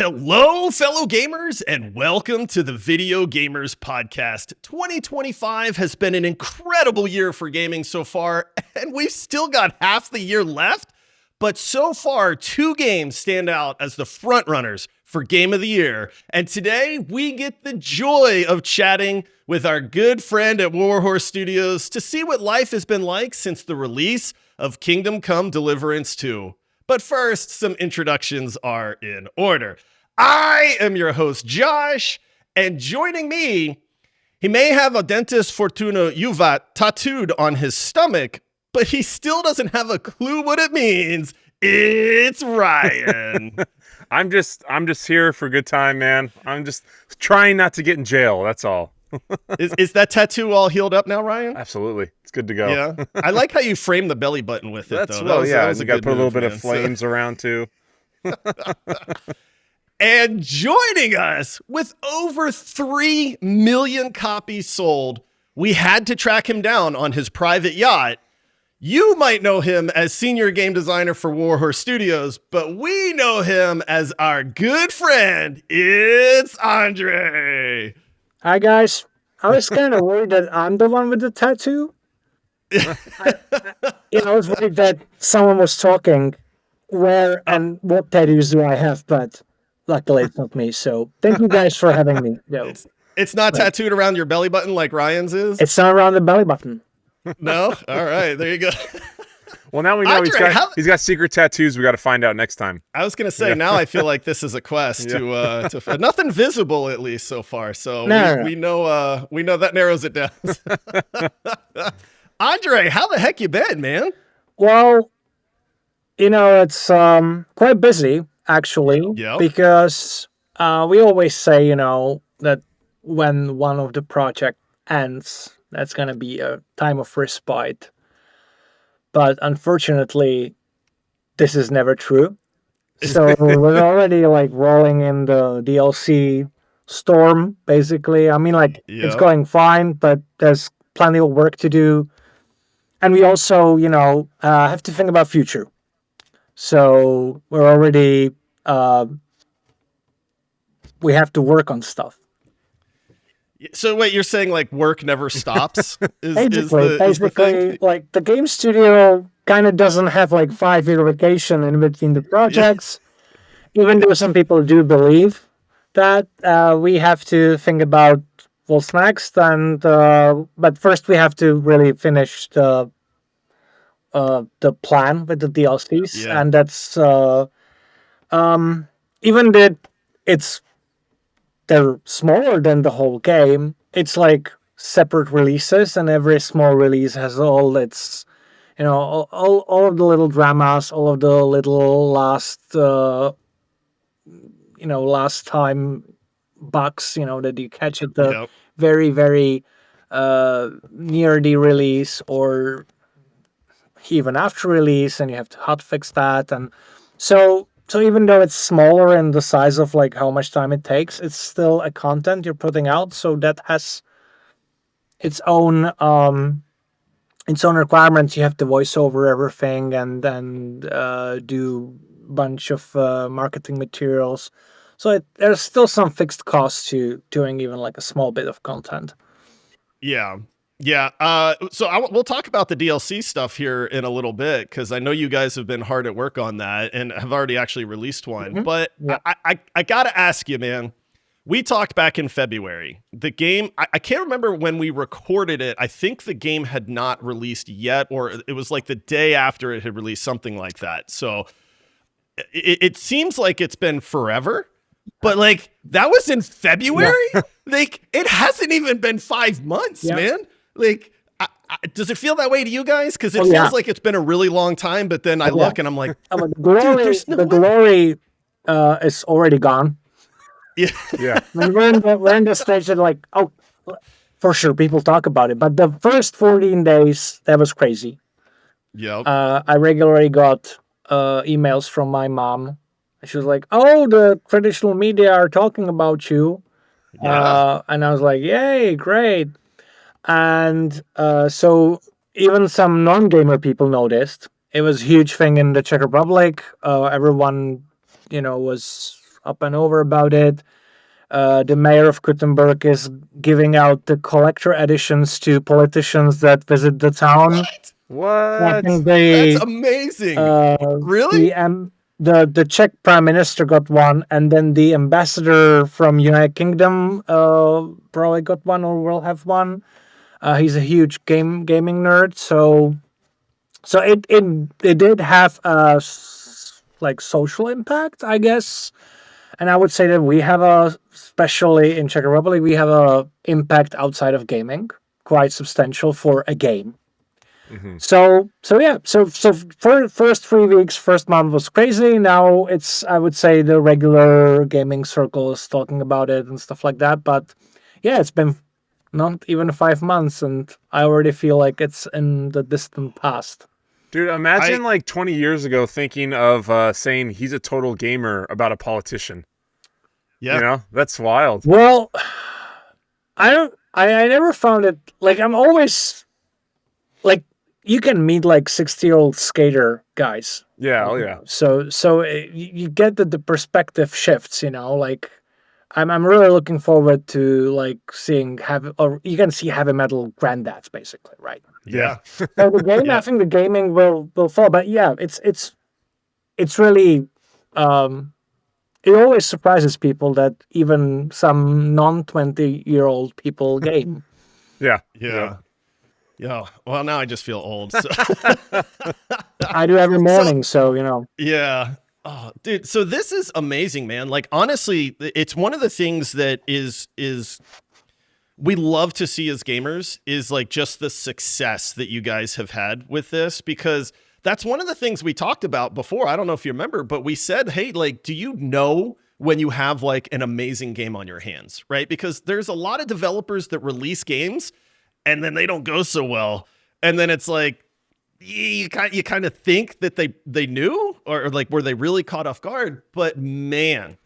Hello, fellow gamers, and welcome to the Video Gamers Podcast. 2025 has been an incredible year for gaming so far, and we've still got half the year left. But so far, two games stand out as the frontrunners for Game of the Year. And today, we get the joy of chatting with our good friend at Warhorse Studios to see what life has been like since the release of Kingdom Come Deliverance 2. But first, some introductions are in order. I am your host, Josh, and joining me, he may have a Dentist Fortuna Juvat tattooed on his stomach, but he still doesn't have a clue what it means. It's Ryan. I'm just here for a good time, man. I'm just trying not to get in jail. That's all. Is that tattoo all healed up now, Ryan? Absolutely. It's good to go. Yeah. I like how you framed the belly button with it, though. Well, yeah. You got to put a little bit of flames around, too. And joining us with over 3 million copies sold, we had to track him down on his private yacht. You might know him as senior game designer for Warhorse Studios, but we know him as our good friend. It's Andre. Hi, guys. I was kind of worried that I'm the one with the tattoo. I was worried that someone was talking where and what tattoos do I have, but luckily it's not me. So thank you guys for having me. No. It's not tattooed around your belly button like Ryan's is? It's not around the belly button. No? All right. There you go. Well, now we know Andre, he's got secret tattoos. We got to find out next time. I was going to say, now I feel like this is a quest to nothing visible, at least so far. So we know that narrows it down. Andre, how the heck you been, man? Well, it's quite busy, actually, because we always say, that when one of the project ends, that's going to be a time of respite. But unfortunately, this is never true. So we're already rolling in the DLC storm, basically. I mean, it's going fine, but there's plenty of work to do. And we also, have to think about future. So we're already, we have to work on stuff. So wait, you're saying work never stops? Basically, the game studio kind of doesn't have 5-year vacation in between the projects, even though some people do believe that we have to think about what's next. And but first we have to really finish the plan with the DLCs, and that's even that they're smaller than the whole game. It's separate releases, and every small release has all its, all of the little dramas, all of the little last time bugs, that you catch at the very, very near the release or even after release, and you have to hotfix that. And so even though it's smaller in the size of how much time it takes, it's still a content you're putting out. So that has its own requirements. You have to voice over everything and then do a bunch of marketing materials. So there's still some fixed costs to doing even a small bit of content. Yeah. Yeah. We'll talk about the DLC stuff here in a little bit, because I know you guys have been hard at work on that and have already actually released one. Mm-hmm. But I got to ask you, man, we talked back in February. The game, I can't remember when we recorded it. I think the game had not released yet, or it was the day after it had released, something like that. So it seems like it's been forever. But that was in February? It hasn't even been 5 months, man. Does it feel that way to you guys? Because it feels like it's been a really long time, but then I look and I'm like, the glory is already gone. Yeah. We're in the stage that for sure, people talk about it. But the first 14 days, that was crazy. Yeah. I regularly got emails from my mom. She was like, "Oh, the traditional media are talking about you." And I was like, "Yay, great." And so even some non-gamer people noticed. It was a huge thing in the Czech Republic. Everyone, was up and over about it. The mayor of Gutenberg is giving out the collector editions to politicians that visit the town. What? I think That's amazing. Really? The Czech prime minister got one, and then the ambassador from United Kingdom probably got one or will have one. He's a huge gaming nerd, so it did have a like social impact, I guess. And I would say that we have especially in Czech Republic, we have a impact outside of gaming, quite substantial for a game. Mm-hmm. So for first 3 weeks, first month was crazy. Now it's, I would say, the regular gaming circles talking about it and stuff like that. But yeah, it's been not even 5 months, and I already feel like it's in the distant past. Dude, imagine like 20 years ago thinking of saying he's a total gamer about a politician. Yeah. You know, that's wild. Well, I never found it, like, I'm always, like, you can meet like 60-year-old skater guys. Yeah, oh yeah. So you get the perspective shifts, you know, like I'm really looking forward to like seeing or you can see heavy metal granddads basically, right? Yeah. So the game, I think the gaming will fall, but yeah, it's really it always surprises people that even some non-20-year-old people game. Yeah. Yeah. Well, now I just feel old. So. I do every morning, so you know. Yeah. Oh, dude. So this is amazing, man. Like, honestly, it's one of the things that is we love to see as gamers is like just the success that you guys have had with this, because that's one of the things we talked about before. I don't know if you remember, but we said, hey, like, do you know when you have like an amazing game on your hands, right? Because there's a lot of developers that release games and then they don't go so well. And then it's like, you kind of think that they knew, or like, were they really caught off guard? But man,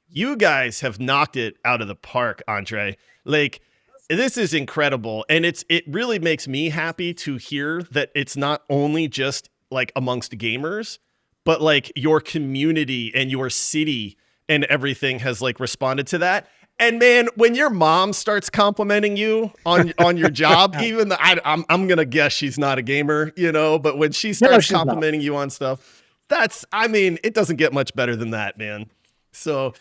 you guys have knocked it out of the park, Andre. Like, this is incredible. And it really makes me happy to hear that it's not only just like amongst gamers, but like your community and your city and everything has like responded to that. And man, when your mom starts complimenting you on your job, even though I'm gonna guess she's not a gamer, you know, but when she starts complimenting you on stuff, it doesn't get much better than that, man. So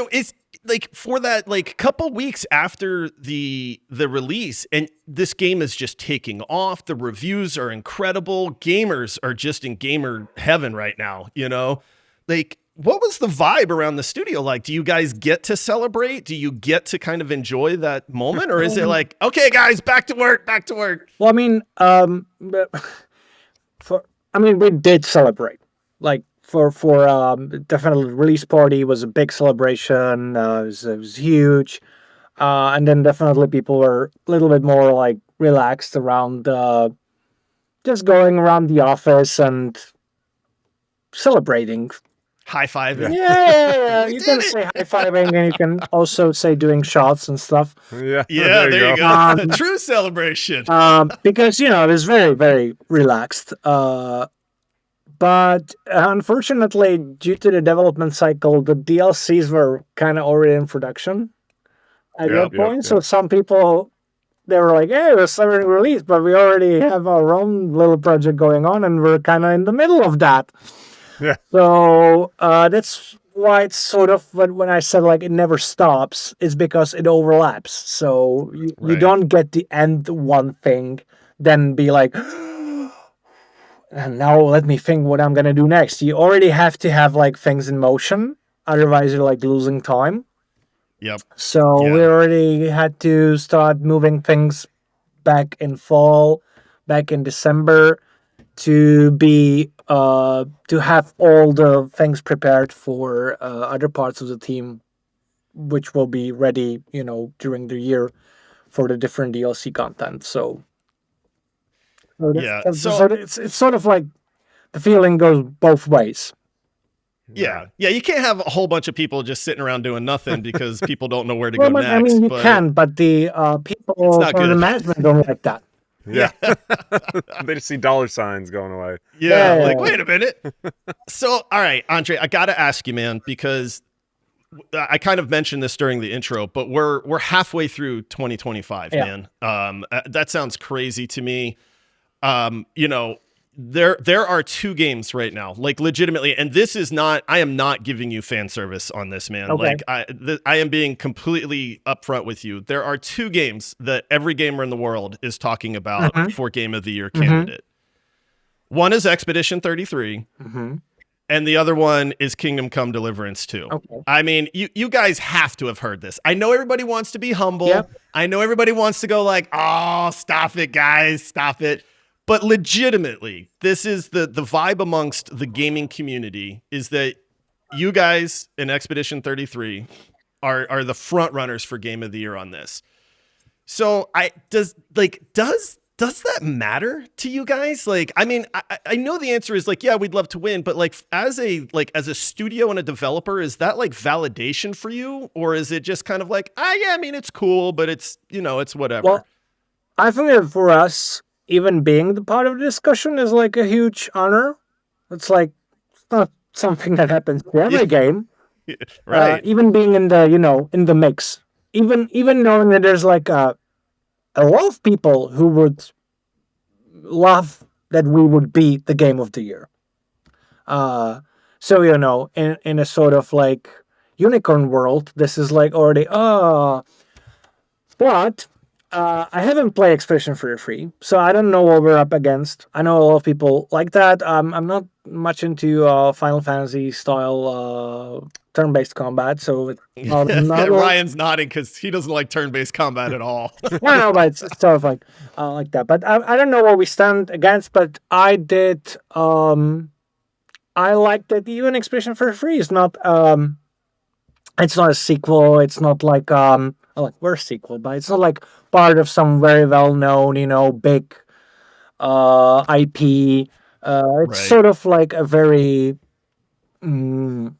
it's like for that like couple weeks after the release, and this game is just taking off. The reviews are incredible. Gamers are just in gamer heaven right now, you know, like. What was the vibe around the studio like? Do you guys get to celebrate? Do you get to kind of enjoy that moment? Or is it like, okay, guys, back to work? Well, I mean, we did celebrate. Like for definitely release party was a big celebration. It was huge. And then definitely people were a little bit more like relaxed around just going around the office and celebrating. High-fiving. Yeah. You can say high-fiving, and you can also say doing shots and stuff. Yeah, there you go. A true celebration. Because, you know, it was very, very relaxed. But unfortunately, due to the development cycle, the DLCs were kind of already in production at that point. So some people, they were like, hey, we're celebrating release, but we already have our own little project going on, and we're kind of in the middle of that. Yeah. So that's why it's sort of, when I said like it never stops, it's because it overlaps. So you don't get to end one thing, then be like, and now let me think what I'm going to do next. You already have to have like things in motion. Otherwise you're like losing time. Yep. So we already had to start moving things back in fall, back in December, to be to have all the things prepared for other parts of the team, which will be ready, you know, during the year for the different DLC content. So it's sort of like the feeling goes both ways. Yeah. You can't have a whole bunch of people just sitting around doing nothing because people don't know where to go next. I mean, you can, but the people from the management don't like that. Yeah. They just see dollar signs going away. Yeah. Like, wait a minute. So, all right, Andre, I got to ask you, man, because I kind of mentioned this during the intro, but we're halfway through 2025, man. That sounds crazy to me. You know, there are 2 games right now, like legitimately, and this is not, I am not giving you fan service on this, man. Okay. Like I am being completely upfront with you. There are 2 games that every gamer in the world is talking about for Game of the Year candidate. One is Expedition 33. And the other one is Kingdom Come Deliverance 2. Okay. I mean, you guys have to have heard this. I know everybody wants to be humble. Yep. I know everybody wants to go like, oh, stop it, guys, stop it. But legitimately, this is the vibe amongst the gaming community is that you guys in Expedition 33 are the front runners for Game of the Year on this. So does that matter to you guys? Like, I mean, I know the answer is like, yeah, we'd love to win, but like as a studio and a developer, is that like validation for you? Or is it just kind of like, yeah, I mean, it's cool, but it's, you know, it's whatever. Well, I think that for us, even being the part of the discussion is like a huge honor. It's like, it's not something that happens to every game. Right. Even being in the, you know, in the mix, even knowing that there's like a lot of people who would love that we would be the Game of the Year. So, you know, in a sort of like unicorn world, this is like already, but I haven't played Expedition 33, so I don't know what we're up against. I know a lot of people like that. I'm not much into Final Fantasy style turn-based combat, so it's not Ryan's nodding because he doesn't like turn-based combat at all. No, but it's sort of like that. But I don't know what we stand against, but I did. I like that even Expedition 33 is not. It's not a sequel. It's not like we're a sequel, but it's not like part of some very well-known, you know, big IP. It's sort of like a very, it's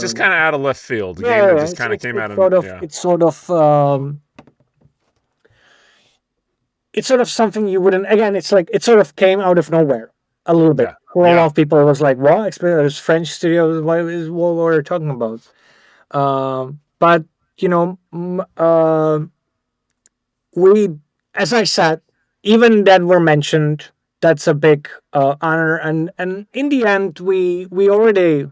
just kind of out of left field. The game that just kind of came out of. It's sort of something you wouldn't. Again, it's like it sort of came out of nowhere a little bit. For a lot of people, it was like, "What? There's French studios. What we're talking about?" But you know, we, as I said, even that were mentioned. That's a big honor, and in the end, we already,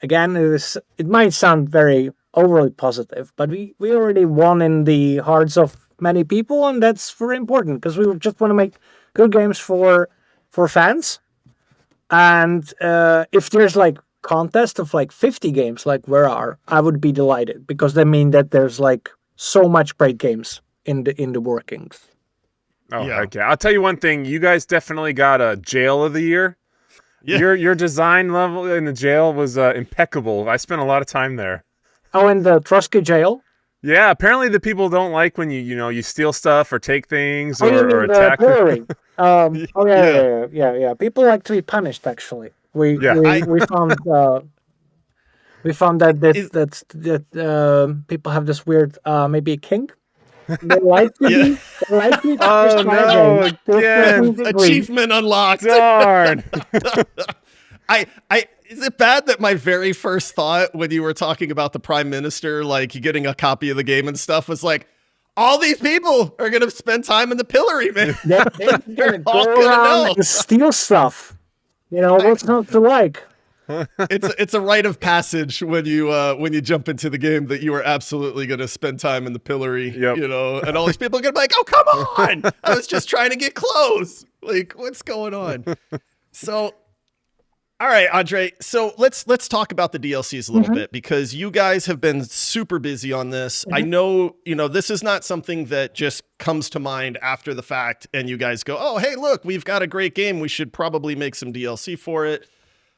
again, it might sound very overly positive, but we already won in the hearts of many people, and that's very important because we just want to make good games for fans. And if there's like contest of like 50 games like where are, I would be delighted because they mean that there's like so much great games in the workings. Oh, yeah. Okay. I'll tell you one thing. You guys definitely got a Jail of the Year. Yeah. Your design level in the jail was impeccable. I spent a lot of time there. Oh, in the Trotsky jail? Yeah. Apparently the people don't like when you steal stuff or take things or attack. Yeah. People like to be punished. Actually, we found that people have this weird maybe a kink. They like to be. They like to be oh no! Again, achievement unlocked. Darn. Is it bad that my very first thought when you were talking about the prime minister, like getting a copy of the game and stuff, was like, all these people are gonna spend time in the pillory, man. They're all gonna know and steal stuff. You know what's not to like. It's a rite of passage when you jump into the game that you are absolutely going to spend time in the pillory, you know, and all these people are going to be like, oh, come on. I was just trying to get close. Like, what's going on? So, all right, Andre. So let's talk about the DLCs a little bit because you guys have been super busy on this. I know, you know, this is not something that just comes to mind after the fact and you guys go, oh, hey, look, we've got a great game. We should probably make some DLC for it.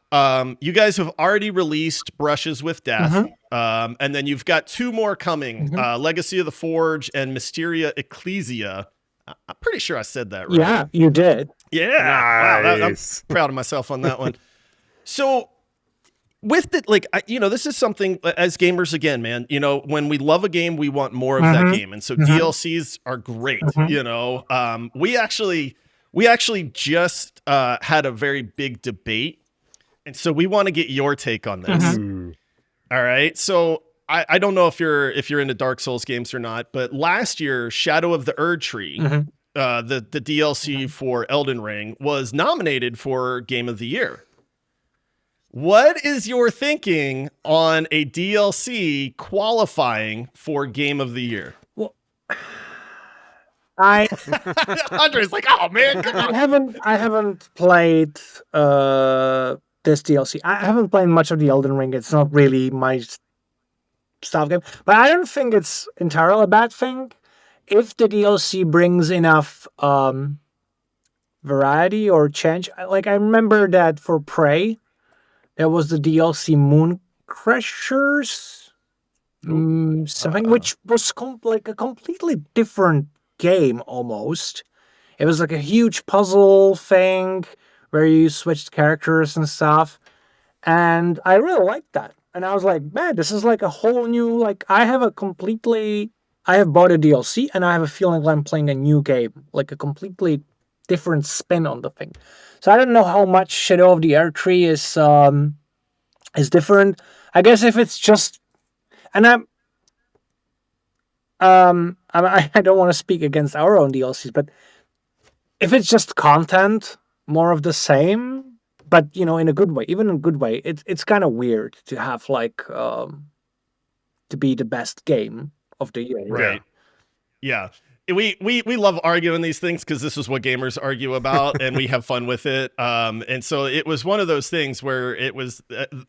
You guys have already released Brushes with Death, and then you've got 2 more coming, Legacy of the Forge and Mysteria Ecclesia. I'm pretty sure I said that right. Yeah, you did. Yeah. Nice. Wow, I'm proud of myself on that one. So with it, like, you know, this is something as gamers, again, man, you know, when we love a game, we want more of that game. And so DLCs are great. You know, we actually just had a very big debate And so we want to get your take on this. Mm-hmm. All right. So I don't know if you're into Dark Souls games or not, but last year, Shadow of the Erdtree, the DLC for Elden Ring, was nominated for Game of the Year. What is your thinking on a DLC qualifying for Game of the Year? Well, Andre's like, oh man, come on. I haven't played this DLC. I haven't played much of the Elden Ring. It's not really my style game, but I don't think it's entirely a bad thing if the DLC brings enough variety or change. Like I remember that for Prey, there was the DLC Moon Crashers, something which was like a completely different game almost. It was like a huge puzzle thing where you switched characters and stuff, and I really liked that. And I was like, man, this is like a whole new, like, I have bought a DLC and I have a feeling like I'm playing a new game, like a completely different spin on the thing. So I don't know how much Shadow of the Erdtree is different. I guess if it's just, and I don't want to speak against our own DLCs, but if it's just content, more of the same, but in a good way, even in a good way, it's kind of weird to have like to be the best game of the year. Right. Yeah. We love arguing these things because this is what gamers argue about, and we have fun with it. And so it was one of those things where it was,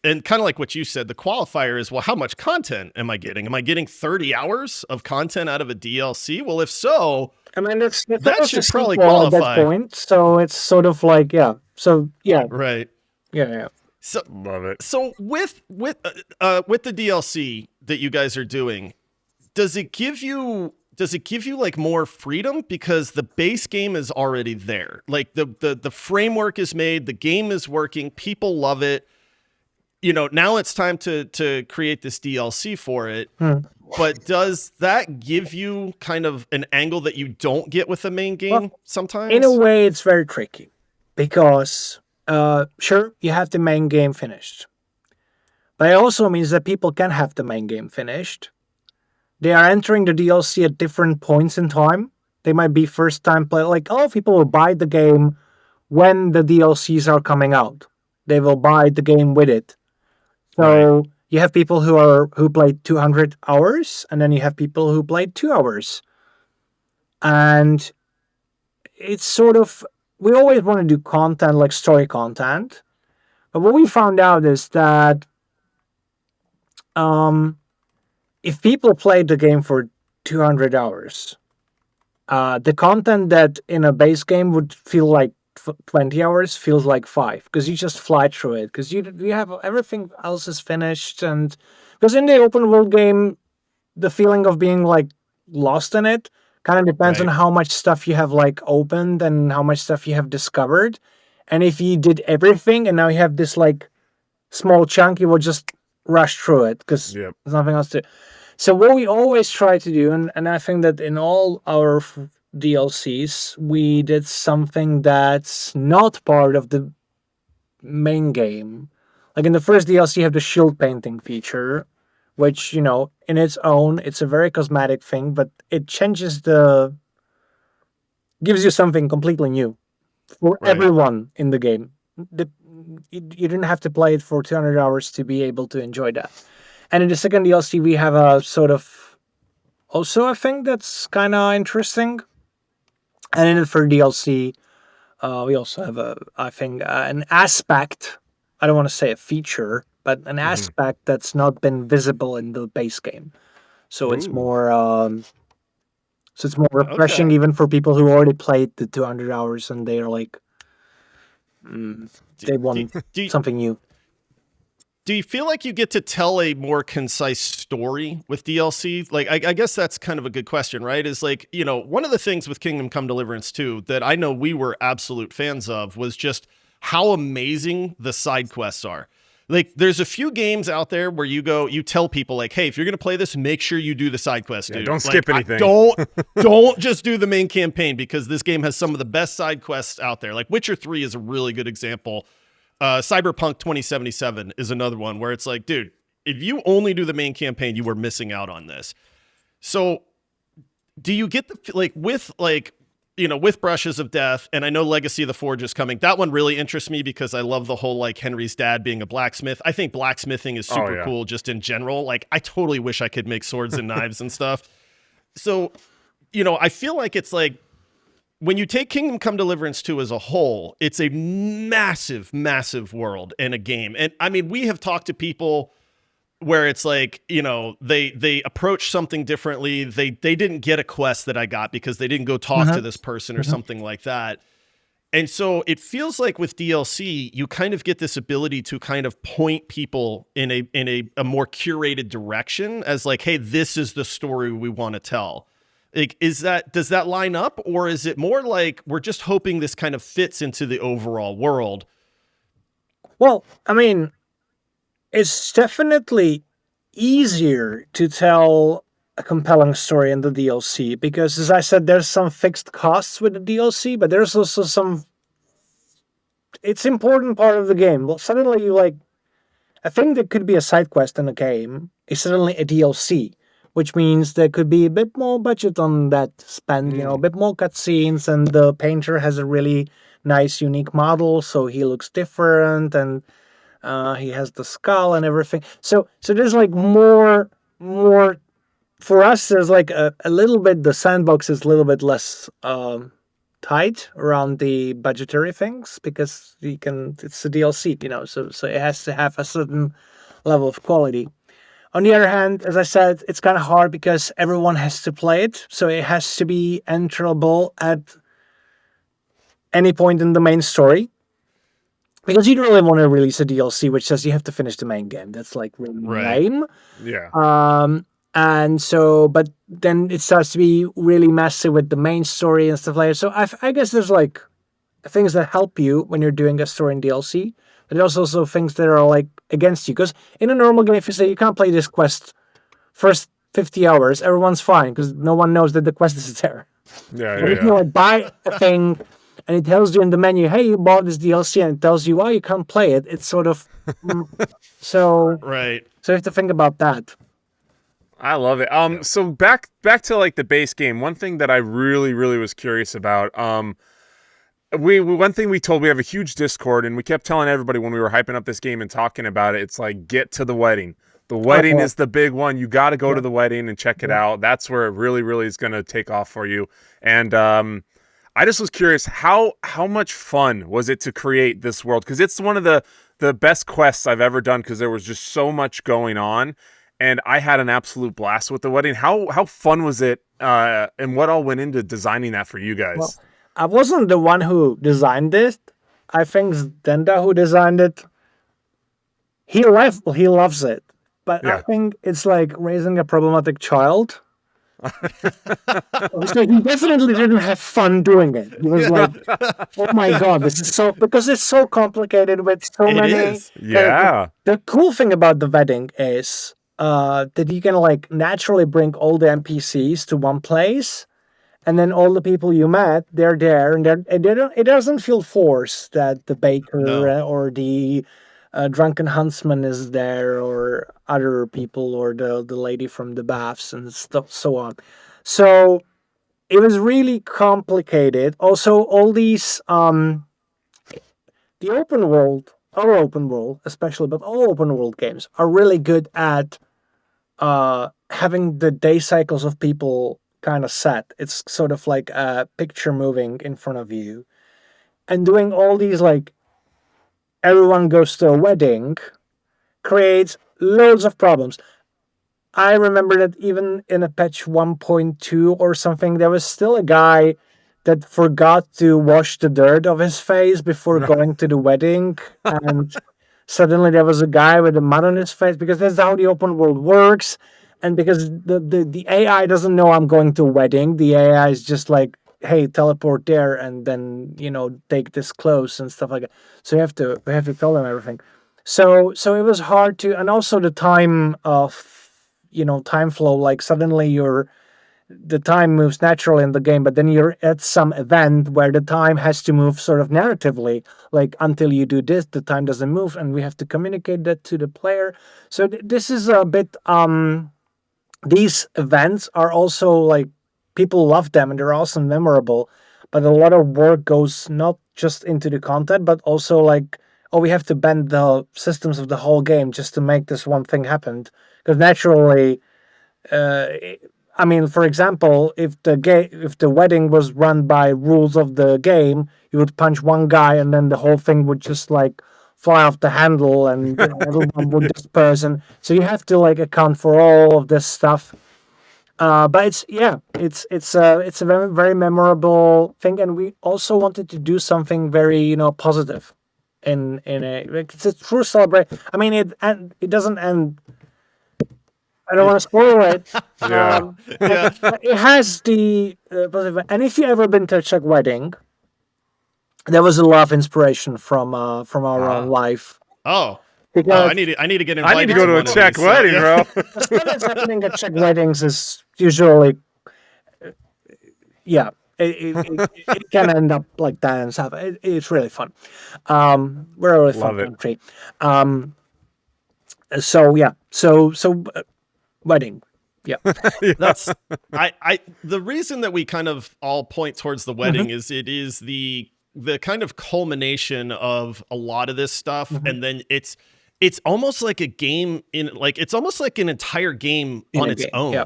and kind of like what you said, the qualifier is, well, how much content am I getting? Am I getting 30 hours of content out of a DLC? Well, if so, I mean, that should probably qualify at that point. So it's sort of like, yeah. So yeah, right. Yeah. So love it. So with the DLC that you guys are doing, does it give you like more freedom because the base game is already there? Like the framework is made, the game is working, people love it. Now it's time to create this DLC for it. But does that give you kind of an angle that you don't get with the main game sometimes? In a way, it's very tricky because sure, you have the main game finished, but it also means that people can have the main game finished. They are entering the DLC at different points in time. They might be first time play. Like, people will buy the game when the DLCs are coming out. They will buy the game with it. So you have people who played 200 hours, and then you have people who played 2 hours. And it's sort of, we always want to do content like story content. But what we found out is that if people played the game for 200 hours, the content that in a base game would feel like 20 hours feels like 5, because you just fly through it, because you have everything else is finished. And because in the open world game, the feeling of being like lost in it kind of depends on how much stuff you have like opened and how much stuff you have discovered. And if you did everything and now you have this like small chunk, you will just rush through it because there's nothing else to. So what we always try to do, and I think that in all our DLCs, we did something that's not part of the main game. Like in the first DLC, you have the shield painting feature, which, in its own, it's a very cosmetic thing, but it gives you something completely new for everyone in the game. You didn't have to play it for 200 hours to be able to enjoy that. And in the second DLC, we have a sort of also a thing that's kind of interesting. And in the third DLC, we also have an aspect. I don't want to say a feature, but an aspect that's not been visible in the base game. So it's more, refreshing even for people who already played the 200 hours and they're like, they want something new. Do you feel like you get to tell a more concise story with DLC? Like, I guess that's kind of a good question, right? Is like, one of the things with Kingdom Come Deliverance 2 that I know we were absolute fans of was just how amazing the side quests are. Like, there's a few games out there where you tell people like, hey, if you're going to play this, make sure you do the side quest, dude. Don't skip anything. Don't just do the main campaign, because this game has some of the best side quests out there. Like Witcher 3 is a really good example Cyberpunk 2077 is another one where it's like, dude, if you only do the main campaign, you were missing out on this. So do you get with Brushes of Death, and I know Legacy of the Forge is coming. That one really interests me because I love the whole like Henry's dad being a blacksmith. I think blacksmithing is super cool just in general. Like I totally wish I could make swords and knives and stuff. So, I feel like it's like when you take Kingdom Come Deliverance 2 as a whole, it's a massive, massive world and a game. And I mean, we have talked to people where it's like, they approach something differently. They didn't get a quest that I got because they didn't go talk to this person or something like that. And so it feels like with DLC, you kind of get this ability to kind of point people in a more curated direction as like, hey, this is the story we want to tell. Like, does that line up, or is it more like we're just hoping this kind of fits into the overall world? Well, I mean, it's definitely easier to tell a compelling story in the DLC because, as I said, there's some fixed costs with the DLC, but there's also some. It's an important part of the game. Well, suddenly you like a thing that could be a side quest in a game is suddenly a DLC, which means there could be a bit more budget on that spend, a bit more cutscenes, and the painter has a really nice, unique model, so he looks different, and he has the skull and everything. So there's like more for us. There's like a little bit. The sandbox is a little bit less tight around the budgetary things because it's a DLC, so it has to have a certain level of quality. On the other hand, as I said, it's kind of hard because everyone has to play it, so it has to be enterable at any point in the main story. Because you don't really want to release a DLC which says you have to finish the main game. That's like really lame. Yeah. And so, but then it starts to be really messy with the main story and stuff like that. So I guess there's like things that help you when you're doing a story in DLC, but there's also things that are like against you. Because in a normal game, if you say you can't play this quest first 50 hours, everyone's fine because no one knows that the quest is there. But if you like buy a thing and it tells you in the menu, hey, you bought this DLC, and it tells you why you can't play it, it's sort of so right. So you have to think about that. I love it. So back to like the base game. One thing that I really, really was curious about. One thing we have a huge Discord, and we kept telling everybody when we were hyping up this game and talking about it, it's like, get to the wedding. The wedding is the big one. You got to go to the wedding and check it out. That's where it really, really is going to take off for you. And I just was curious, how much fun was it to create this world? Because it's one of the best quests I've ever done because there was just so much going on. And I had an absolute blast with the wedding. How fun was it? And what all went into designing that for you guys? Well, I wasn't the one who designed it. I think Denda who designed it. He loves it. But I think it's like raising a problematic child. So he definitely didn't have fun doing it. He was like, "Oh my god, this is so," because it's so complicated with so many. Is. Yeah. The cool thing about the wedding is that you can like naturally bring all the NPCs to one place, and then all the people you met, they're there, and it doesn't feel forced that the baker or the drunken huntsman is there, or other people, or the lady from the baths and stuff, so on. So it was really complicated. Also, all these our open world especially, but all open world games are really good at having the day cycles of people kind of set. It's sort of like a picture moving in front of you, and doing all these like everyone goes to a wedding creates loads of problems. I remember that even in a patch 1.2 or something, there was still a guy that forgot to wash the dirt off his face before going to the wedding, and suddenly there was a guy with a mud on his face, because that's how the open world works. And because the AI doesn't know I'm going to a wedding, the AI is just like, hey, teleport there, and then take this close and stuff like that. So we have to tell them everything. So it was hard to, and also the time of time flow. Like suddenly you're the time moves naturally in the game, but then you're at some event where the time has to move sort of narratively, like until you do this, the time doesn't move, and we have to communicate that to the player. So this is a bit. These events are also like people love them and they're also memorable, but a lot of work goes not just into the content, but also like, oh, we have to bend the systems of the whole game just to make this one thing happen. Because naturally, I mean, for example, if the wedding was run by rules of the game, you would punch one guy and then the whole thing would just like fly off the handle and everyone would disperse. And so you have to like account for all of this stuff. But it's a very, very memorable thing, and we also wanted to do something very positive. In a like, it's a true celebration. I mean, it doesn't end. I don't want to spoil it. Yeah. It has the positive. And if you ever been to a Czech wedding, there was a lot of inspiration from our own life. I need to get invited. I need to go to a Czech wedding, bro. The stuff that's happening at Czech weddings is usually, it can end up like that and stuff. It's really fun. We're a really fun country. So wedding. Yeah. That's the reason that we kind of all point towards the wedding is it is the kind of culmination of a lot of this stuff, and then it's almost like a game it's almost like an entire game on its own. Yeah.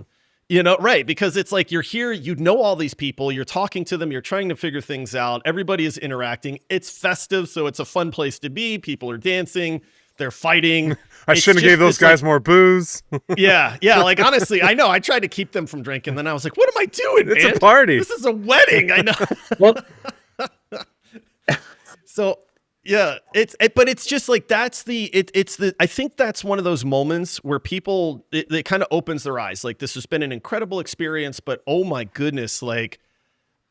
Right? Because it's like you're here, all these people, you're talking to them, you're trying to figure things out, everybody is interacting. It's festive, so it's a fun place to be. People are dancing, they're fighting. I shouldn't have gave those guys more booze. Yeah. Like, honestly, I know. I tried to keep them from drinking. Then I was like, what am I doing, It's a party. This is a wedding. I know. Well, so, yeah, but it's just like, I think that's one of those moments where people, it kind of opens their eyes. Like, this has been an incredible experience, but oh my goodness, like,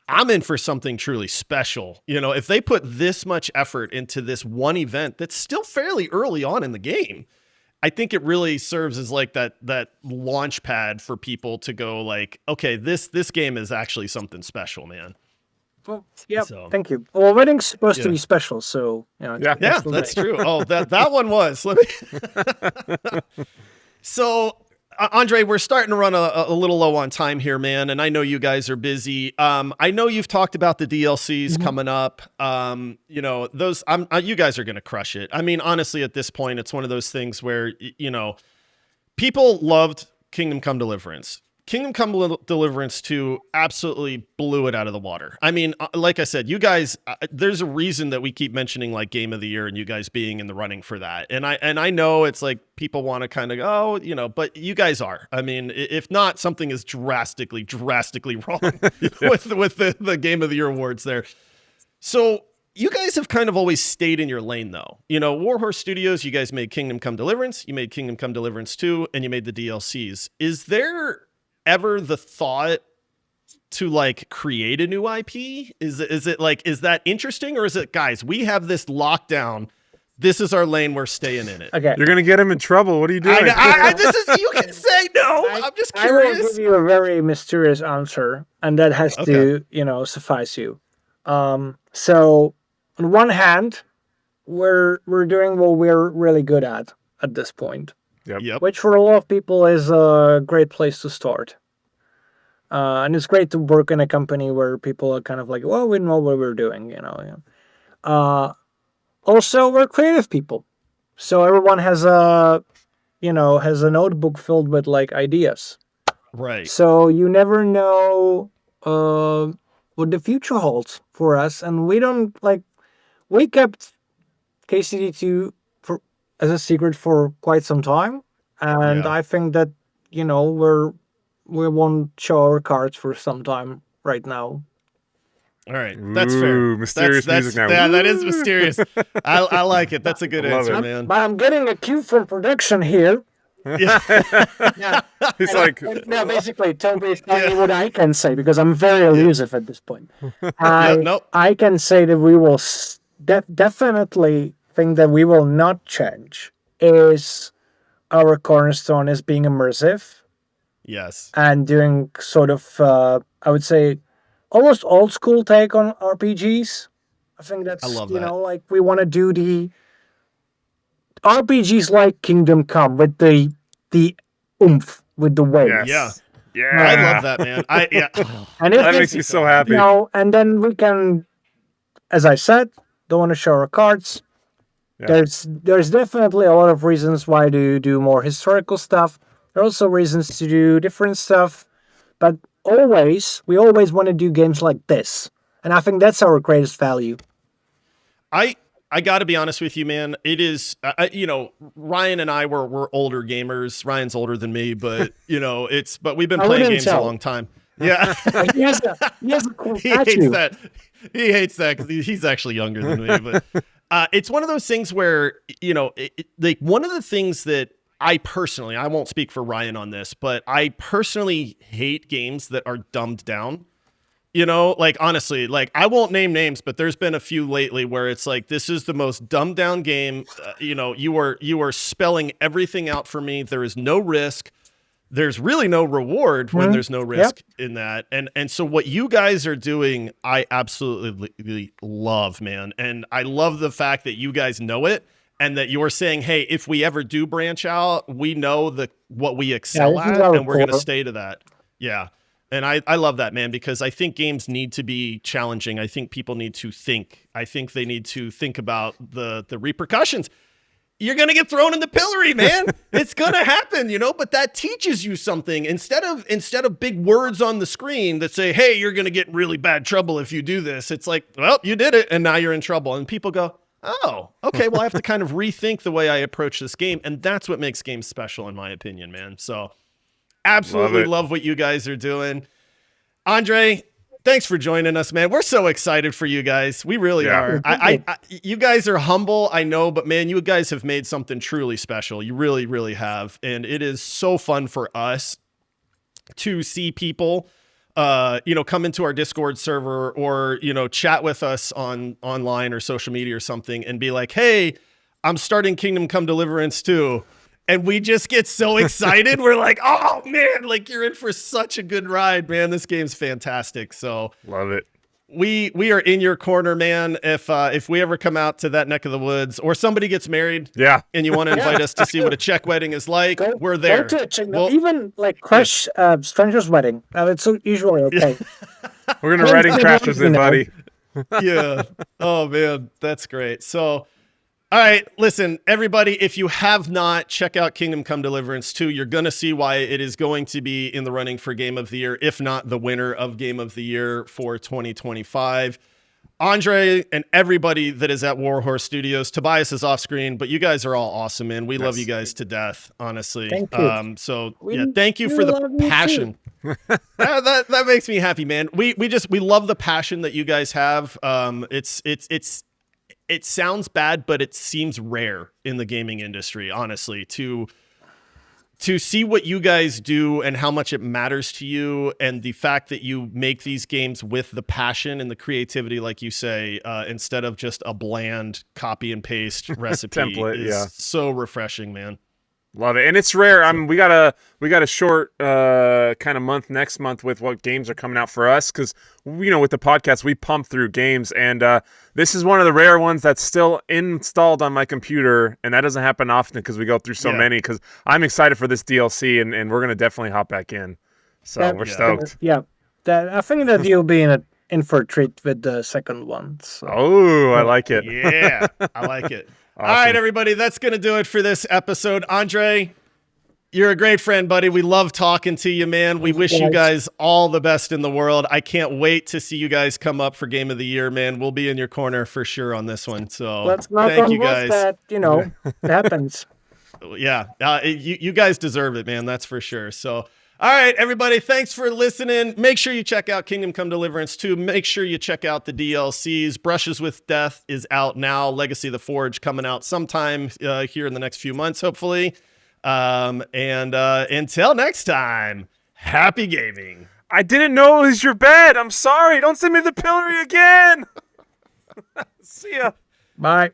I'm in for something truly special. If they put this much effort into this one event that's still fairly early on in the game, I think it really serves as like that launch pad for people to go like, okay, this game is actually something special, man. Well, yeah, thank you. Well, wedding's supposed to be special, so that's true. Oh, that one was. So, Andre, we're starting to run a little low on time here, man, and I know you guys are busy. I know you've talked about the DLCs coming up. Those you guys are going to crush it. I mean, honestly, at this point, it's one of those things where people loved Kingdom Come Deliverance. Kingdom Come Deliverance 2 absolutely blew it out of the water. I mean, like I said, you guys, there's a reason that we keep mentioning like Game of the Year and you guys being in the running for that. And I know it's like people want to kind of but you guys are. I mean, if not, something is drastically wrong with the Game of the Year awards there. So you guys have kind of always stayed in your lane, though. Warhorse Studios, you guys made Kingdom Come Deliverance, you made Kingdom Come Deliverance 2, and you made the DLCs. Is there ever the thought to like create a new IP? Is it like, is that interesting, or is it, guys, we have this lockdown, this is our lane, we're staying in it? Okay, you're gonna get him in trouble. What are you doing? You can say no. I'm just curious. I will give you a very mysterious answer, and that has to suffice you. So on one hand, we're doing what we're really good at this point. Yep. Which for a lot of people is a great place to start. And it's great to work in a company where people are kind of like, well, we know what we're doing, Also, we're creative people. So everyone has a notebook filled with like ideas. Right. So you never know what the future holds for us. And we kept KCD2 as a secret for quite some time, and I think that we won't show our cards for some time right now. All right, that's fair. Mysterious music now. Yeah, that is mysterious. I like it. That's a good answer, man. But I'm getting a cue from production here. Yeah. He's like, no, basically, Toby is telling me what I can say because I'm very elusive at this point. I can say that we will definitely thing that we will not change is our cornerstone is being immersive, Yes. And doing sort of, I would say, almost old school take on RPGs. I think that's, I love that. like we want to do the RPGs like Kingdom Come with the oomph, with the weight. Yes. Yeah. Yeah. I love that, man. And if That makes me so happy. and then we can, as I said, don't want to show our cards. Yeah. There's definitely a lot of reasons why to do more historical stuff. There are also reasons to do different stuff, but we always want to do games like this, and I think that's our greatest value. I got to be honest with you, man. It is, Ryan and I we're older gamers. Ryan's older than me, but but we've been playing games a long time. Yeah, he has a cool he hates that. He hates that because he's actually younger than me. But it's one of those things where like one of the things that I won't speak for Ryan on this, but I personally hate games that are dumbed down. Like honestly, like I won't name names, but there's been a few lately where it's like, this is the most dumbed down game. You are spelling everything out for me. There is no risk. There's really no reward when there's no risk in that. And so what you guys are doing, I absolutely love, man. And I love the fact that you guys know it and that you're saying, hey, if we ever do branch out, we know what we excel at and we're going to stay to that. Yeah. And I love that, man, because I think games need to be challenging. I think people need to think. I think they need to think about the repercussions. You're going to get thrown in the pillory, man. It's going to happen, but that teaches you something. Instead of big words on the screen that say, hey, you're going to get in really bad trouble if you do this. It's like, well, you did it and now you're in trouble. And people go, oh, okay, well, I have to kind of rethink the way I approach this game. And that's what makes games special, in my opinion, man. So absolutely love what you guys are doing. Andre, thanks for joining us, man. We're so excited for you guys. We really are. You guys are humble, I know, but man, you guys have made something truly special. You really, really have. And it is so fun for us to see people, come into our Discord server or, chat with us online or social media or something and be like, hey, I'm starting Kingdom Come Deliverance 2. And we just get so excited. We're like, oh man, like you're in for such a good ride, man. This game's fantastic. So love it. We are in your corner, man. If we ever come out to that neck of the woods or somebody gets married, and you want to invite us to see what a Czech wedding is like, we're there. Even like crash stranger's wedding. It's usually okay. We're gonna wedding crashers in, buddy. Yeah. Oh man, that's great. So. All right, listen, everybody, if you have not, check out Kingdom Come Deliverance 2. You're going to see why it is going to be in the running for Game of the Year, if not the winner of Game of the Year for 2025. Andre and everybody that is at Warhorse Studios, Tobias is off screen, but you guys are all awesome, man. We love you guys to death, honestly. Thank you. Thank you for the passion. that makes me happy, man. We love the passion that you guys have. It sounds bad, but it seems rare in the gaming industry, honestly, to see what you guys do and how much it matters to you and the fact that you make these games with the passion and the creativity, like you say, instead of just a bland copy and paste recipe template, is so refreshing, man. Love it. And it's rare. I mean, we got a short kind of month next month with what games are coming out for us because, with the podcast, we pump through games. And this is one of the rare ones that's still installed on my computer. And that doesn't happen often because we go through so many because I'm excited for this DLC and we're going to definitely hop back in. So we're stoked. Yeah. I think that you'll be in for a treat with the second one. So. Oh, I like it. Yeah, I like it. Awesome. All right, everybody, that's going to do it for this episode. Andre, you're a great friend, buddy. We love talking to you, man. We wish you guys all the best in the world. I can't wait to see you guys come up for Game of the Year, man. We'll be in your corner for sure on this one. So let's not thank you guys. That, it happens. Yeah, you guys deserve it, man. That's for sure. So, all right, everybody, thanks for listening. Make sure you check out Kingdom Come Deliverance 2. Make sure you check out the DLCs. Brushes with Death is out now. Legacy of the Forge coming out sometime here in the next few months, hopefully. And until next time, happy gaming. I didn't know it was your bed. I'm sorry. Don't send me to the pillory again. See ya. Bye.